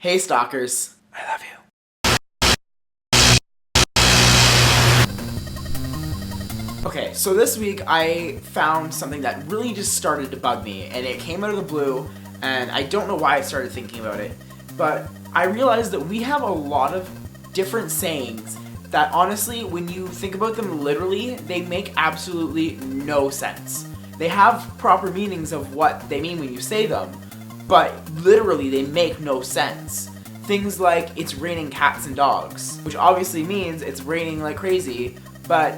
Hey stalkers, I love you. Okay, so this week I found something that really just started to bug me, and it came out of the blue, and I don't know why I started thinking about it, but I realized that we have a lot of different sayings that honestly, when you think about them literally, they make absolutely no sense. They have proper meanings of what they mean when you say them, but literally they make no sense. Things like, it's raining cats and dogs, which obviously means it's raining like crazy, but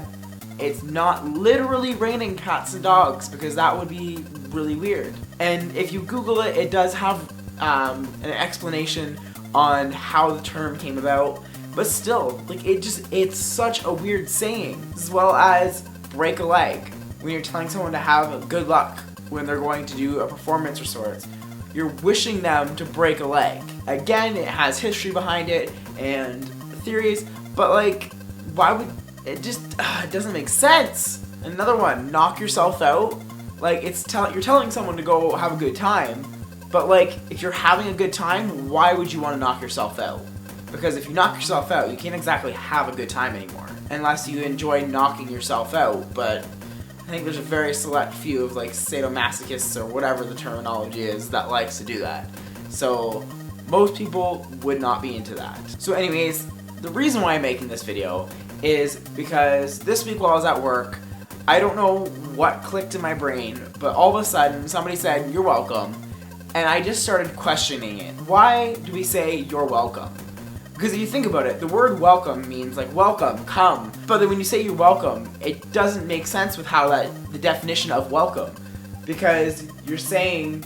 it's not literally raining cats and dogs, because that would be really weird. And if you Google it, it does have an explanation on how the term came about, but still, like, it's such a weird saying. As well as break a leg, when you're telling someone to have good luck when they're going to do a performance of sorts. You're wishing them to break a leg. Again, it has history behind it and theories, but like, why would it just it doesn't make sense. Another one, knock yourself out. Like, you're telling someone to go have a good time, but like, if you're having a good time, why would you want to knock yourself out? Because if you knock yourself out, you can't exactly have a good time anymore, unless you enjoy knocking yourself out. But I think there's a very select few of like sadomasochists or whatever the terminology is that likes to do that. So most people would not be into that. So anyways, the reason why I'm making this video is because this week while I was at work, I don't know what clicked in my brain, but all of a sudden somebody said, "You're welcome," and I just started questioning it. Why do we say "you're welcome"? Because if you think about it, the word welcome means like welcome, come. But then when you say you're welcome, it doesn't make sense with how the definition of welcome. Because you're saying,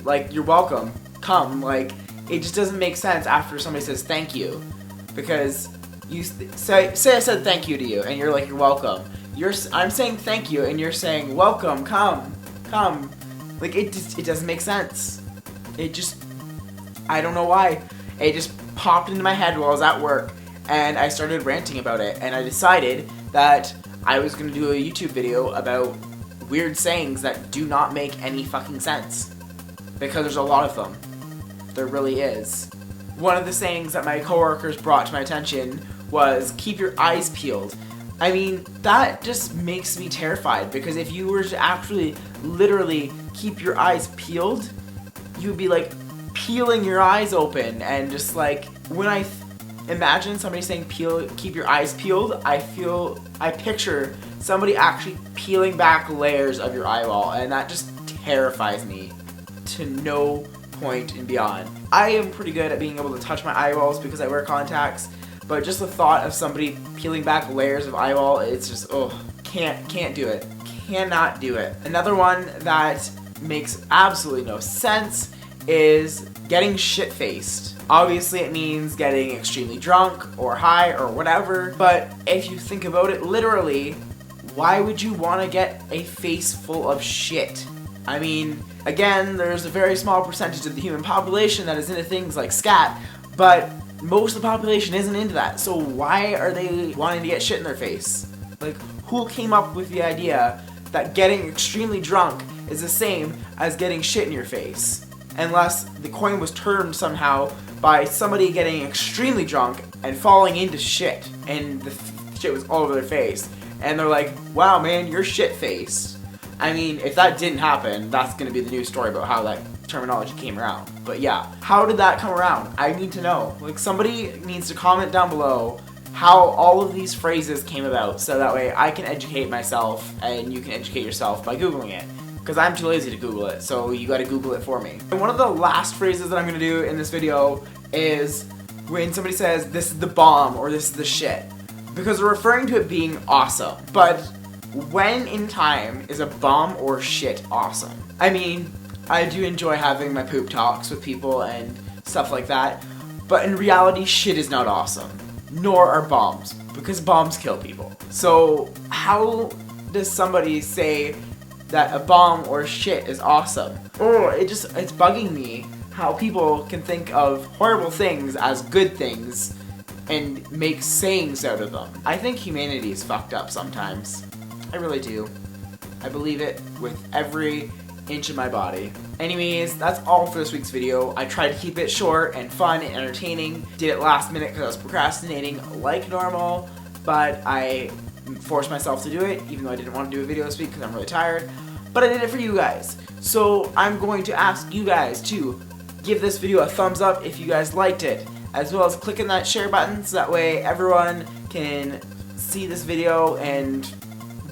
like, you're welcome, come, like, it just doesn't make sense after somebody says thank you. Because you say I said thank you to you, and you're like, you're welcome. I'm saying thank you, and you're saying welcome, come. Like, it doesn't make sense. I don't know why. It just popped into my head while I was at work, and I started ranting about it, and I decided that I was going to do a YouTube video about weird sayings that do not make any fucking sense. Because there's a lot of them. There really is. One of the sayings that my coworkers brought to my attention was, keep your eyes peeled. I mean, that just makes me terrified, because if you were to actually literally keep your eyes peeled, you'd be like peeling your eyes open, and just like, when I imagine somebody saying keep your eyes peeled, I picture somebody actually peeling back layers of your eyeball, and that just terrifies me to no point and beyond. I am pretty good at being able to touch my eyeballs because I wear contacts, but just the thought of somebody peeling back layers of eyeball, it's just, can't do it. Cannot do it. Another one that makes absolutely no sense is getting shit-faced. Obviously it means getting extremely drunk or high or whatever, but if you think about it literally, why would you want to get a face full of shit? I mean, again, there's a very small percentage of the human population that is into things like scat, but most of the population isn't into that, so why are they wanting to get shit in their face? Like, who came up with the idea that getting extremely drunk is the same as getting shit in your face? Unless the coin was turned somehow by somebody getting extremely drunk and falling into shit, and the shit was all over their face, and they're like, wow man, you're shit-faced. I mean, if that didn't happen, that's gonna be the news story about how that terminology came around. But yeah, how did that come around? I need to know. Like, somebody needs to comment down below how all of these phrases came about, so that way I can educate myself and you can educate yourself by Googling it. Because I'm too lazy to Google it, so you gotta Google it for me. And one of the last phrases that I'm gonna do in this video is when somebody says, this is the bomb, or this is the shit. Because they're referring to it being awesome. But when in time is a bomb or shit awesome? I mean, I do enjoy having my poop talks with people and stuff like that, but in reality, shit is not awesome. Nor are bombs, because bombs kill people. So how does somebody say that a bomb or shit is awesome? It's bugging me how people can think of horrible things as good things and make sayings out of them. I think humanity is fucked up sometimes. I really do. I believe it with every inch of my body. Anyways, that's all for this week's video. I tried to keep it short and fun and entertaining. Did it last minute because I was procrastinating like normal, but I forced myself to do it even though I didn't want to do a video this week because I'm really tired. But I did it for you guys. So I'm going to ask you guys to give this video a thumbs up if you guys liked it, as well as clicking that share button so that way everyone can see this video and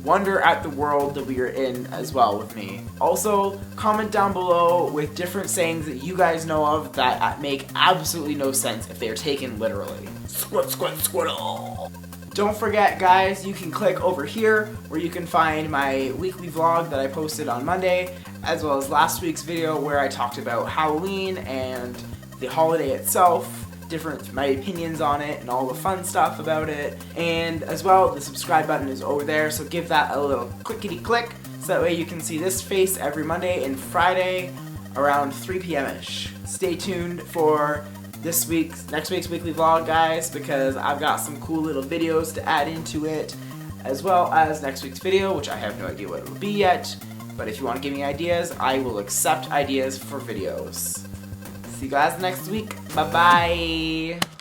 wonder at the world that we are in as well with me. Also, comment down below with different sayings that you guys know of that make absolutely no sense if they are taken literally. Squat, squat, squirtle. Don't forget, guys, you can click over here where you can find my weekly vlog that I posted on Monday, as well as last week's video where I talked about Halloween and the holiday itself, my opinions on it and all the fun stuff about it. And as well, the subscribe button is over there, so give that a little clickety click so that way you can see this face every Monday and Friday around 3 p.m.-ish. Stay tuned for next week's weekly vlog, guys, because I've got some cool little videos to add into it, as well as next week's video, which I have no idea what it will be yet, but if you want to give me ideas, I will accept ideas for videos. See you guys next week. Bye-bye.